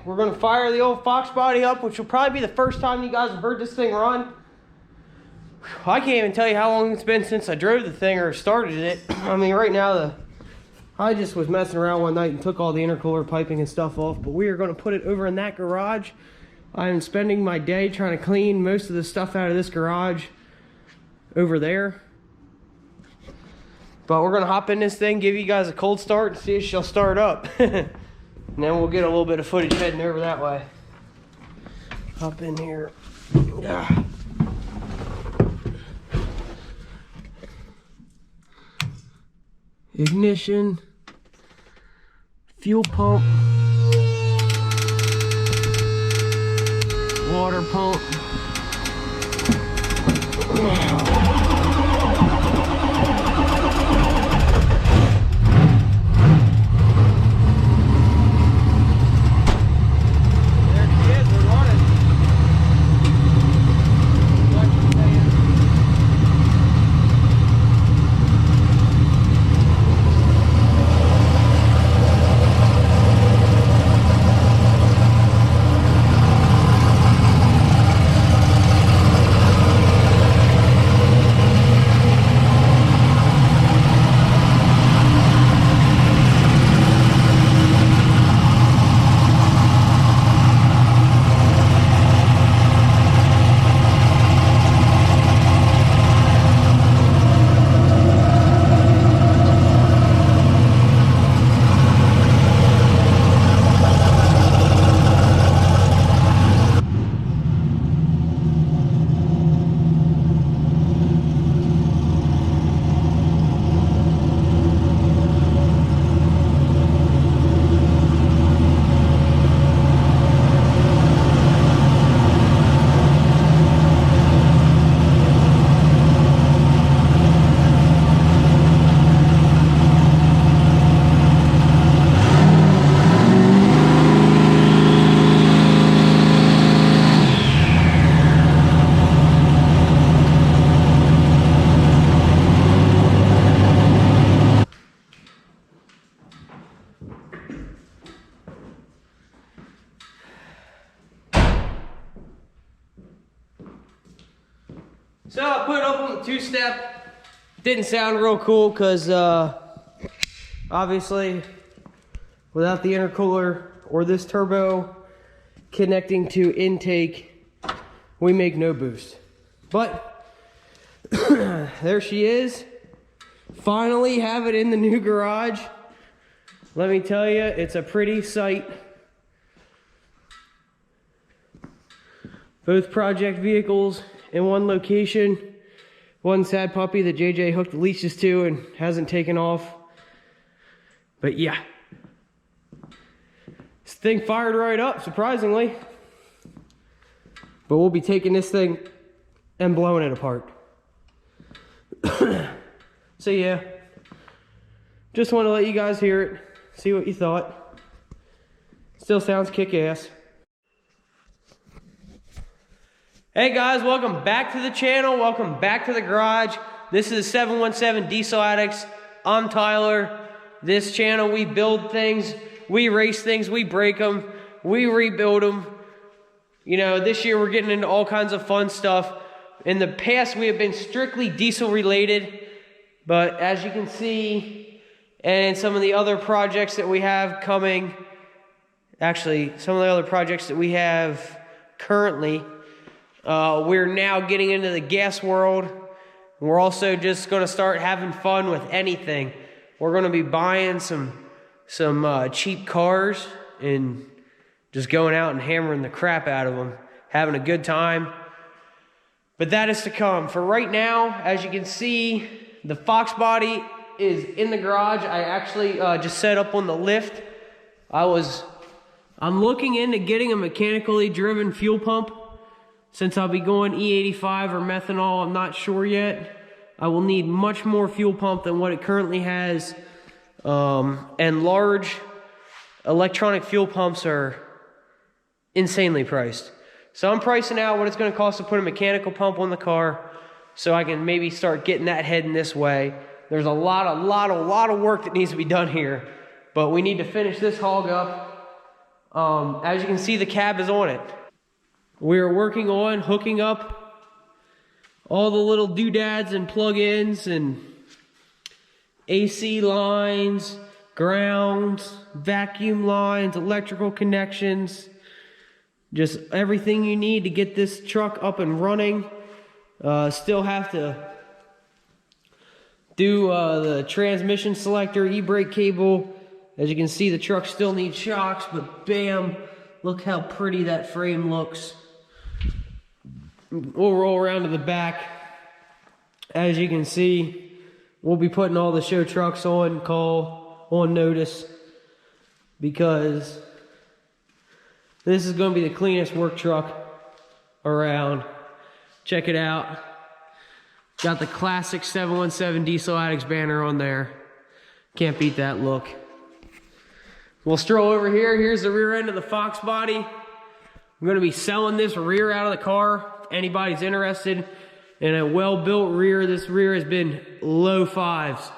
we're going to fire the old Fox body up, which will probably be the first time you guys have heard this thing run. I can't even tell you how long it's been since I drove the thing or started it. I mean, right now, I just was messing around one night and took all the intercooler piping and stuff off, but we are going to put it over in that garage. I'm spending my day trying to clean most of the stuff out of this garage over there. But we're going to hop in this thing, give you guys a cold start, and see if she'll start up. And then we'll get a little bit of footage heading over that way. Hop in here. Yeah. Ignition, fuel pump, water pump. So I put it up on the two-step. Didn't sound real cool because obviously without the intercooler or this turbo connecting to intake, we make no boost. But there she is. Finally have it in the new garage. Let me tell you, it's a pretty sight. Both project vehicles in one location. One sad puppy that JJ hooked the leashes to and hasn't taken off. But yeah. This thing fired right up, surprisingly. But we'll be taking this thing and blowing it apart. So yeah. Just want to let you guys hear it. See what you thought. Still sounds kick-ass. Hey guys, welcome back to the channel. Welcome back to the garage. This is 717 Diesel Addicts. I'm Tyler. This channel, we build things, we race things, we break them, we rebuild them. You know, this year we're getting into all kinds of fun stuff. In the past, we have been strictly diesel related, but as you can see, and some of the other projects that we have coming, actually, some of the other projects that we have currently, we're now getting into the gas world. We're also just going to start having fun with anything. We're going to be buying some cheap cars and just going out and hammering the crap out of them, having a good time. But that is to come. For right now, as you can see, the Fox body is in the garage. I actually just set up on the lift. I'm looking into getting a mechanically driven fuel pump. Since I'll be going E85 or methanol, I'm not sure yet. I will need much more fuel pump than what it currently has. And large electronic fuel pumps are insanely priced. So I'm pricing out what it's going to cost to put a mechanical pump on the car so I can maybe start getting that heading this way. There's a lot of work that needs to be done here, but we need to finish this hog up. As you can see, the cab is on it. We are working on hooking up all the little doodads and plug-ins and AC lines, grounds, vacuum lines, electrical connections, just everything you need to get this truck up and running. Still have to do the transmission selector, e-brake cable. As you can see, the truck still needs shocks, but bam, look how pretty that frame looks. We'll roll around to the back. As you can see, we'll be putting all the show trucks on call, on notice, because this is going to be the cleanest work truck around. Check it out. Got the classic 717 Diesel Addicts banner on there. Can't beat that look. We'll stroll over here. Here's the rear end of the Fox body. I'm going to be selling this rear out of the car. If anybody's interested in a well-built rear, this rear has been low fives.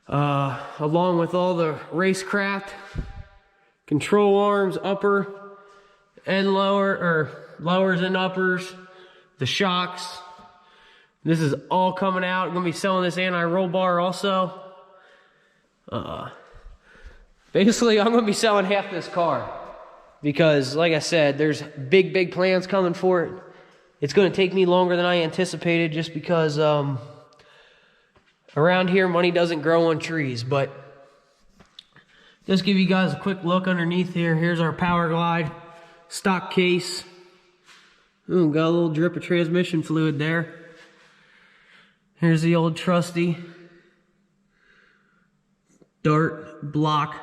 Along with all the racecraft, control arms, upper and lower, or lowers and uppers, the shocks. This is all coming out. I'm going to be selling this anti-roll bar also. Basically, I'm going to be selling half this car because, like I said, there's big plans coming for it. It's going to take me longer than I anticipated just because around here, money doesn't grow on trees. But just give you guys a quick look underneath here. Here's our Power Glide stock case. Ooh, got a little drip of transmission fluid there. Here's the old trusty Dart block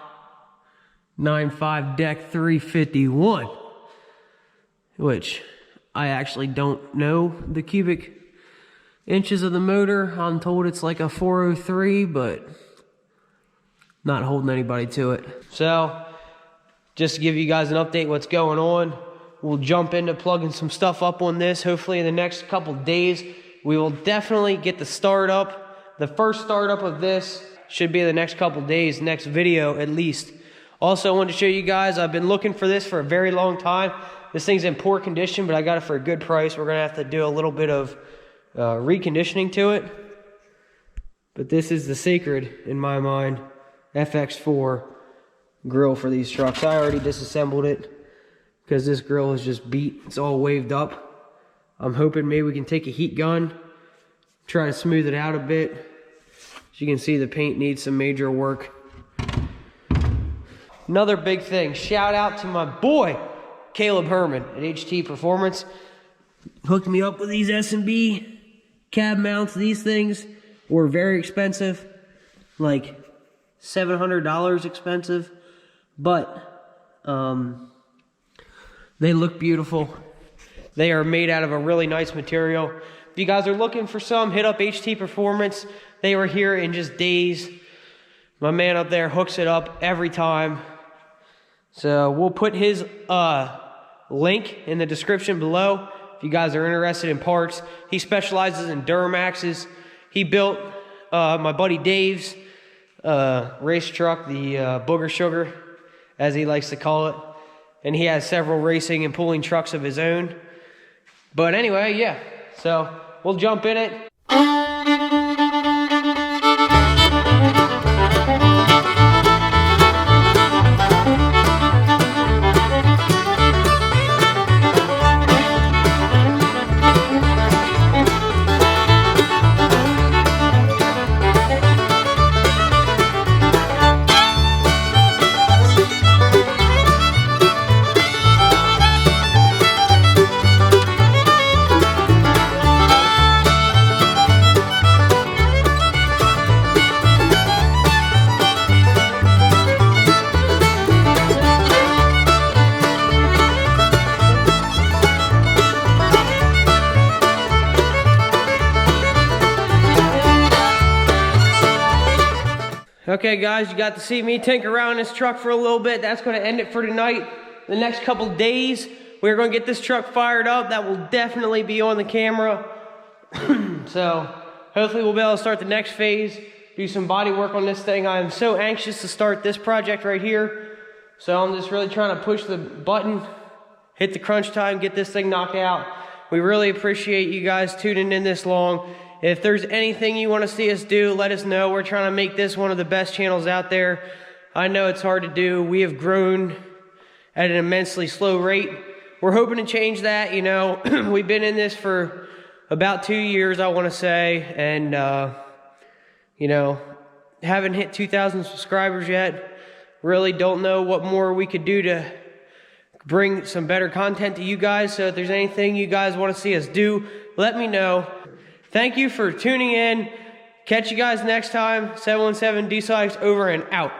9.5 deck 351, which I actually don't know the cubic inches of the motor. I'm told it's like a 403, but not holding anybody to it. So just to give you guys an update what's going on, we'll jump into plugging some stuff up on this. Hopefully in the next couple days we will definitely get the startup. The first startup of this should be the next couple days, next video at least. Also, I wanted to show you guys, I've been looking for this for a very long time. This thing's in poor condition, but I got it for a good price. We're going to have to do a little bit of reconditioning to it. But this is the sacred, in my mind, FX4 grill for these trucks. I already disassembled it because this grill is just beat. It's all waved up. I'm hoping maybe we can take a heat gun, try to smooth it out a bit. As you can see, the paint needs some major work. Another big thing, shout out to my boy, Caleb Herman at HT Performance. Hooked me up with these S&B cab mounts. These things were very expensive, like $700 expensive, but they look beautiful. They are made out of a really nice material. If you guys are looking for some, hit up HT Performance. They were here in just days. My man up there hooks it up every time. So we'll put his link in the description below if you guys are interested in parts. He specializes in Duramaxes. He built my buddy Dave's race truck, the Booger Sugar, as he likes to call it. And he has several racing and pulling trucks of his own. But anyway, yeah. So we'll jump in it. Okay guys, you got to see me tinker around this truck for a little bit. That's going to end it for tonight. The next couple days, we're going to get this truck fired up. That will definitely be on the camera. So hopefully we'll be able to start the next phase, do some body work on this thing. I am so anxious to start this project right here. So I'm just really trying to push the button, hit the crunch time, get this thing knocked out. We really appreciate you guys tuning in this long. If there's anything you want to see us do, let us know. We're trying to make this one of the best channels out there. I know it's hard to do. We have grown at an immensely slow rate. We're hoping to change that, you know. We've been in this for about 2 years, I want to say, and, you know, haven't hit 2,000 subscribers yet. Really don't know what more we could do to bring some better content to you guys. So if there's anything you guys want to see us do, let me know. Thank you for tuning in. Catch you guys next time. 717 Diesel Addicts over and out.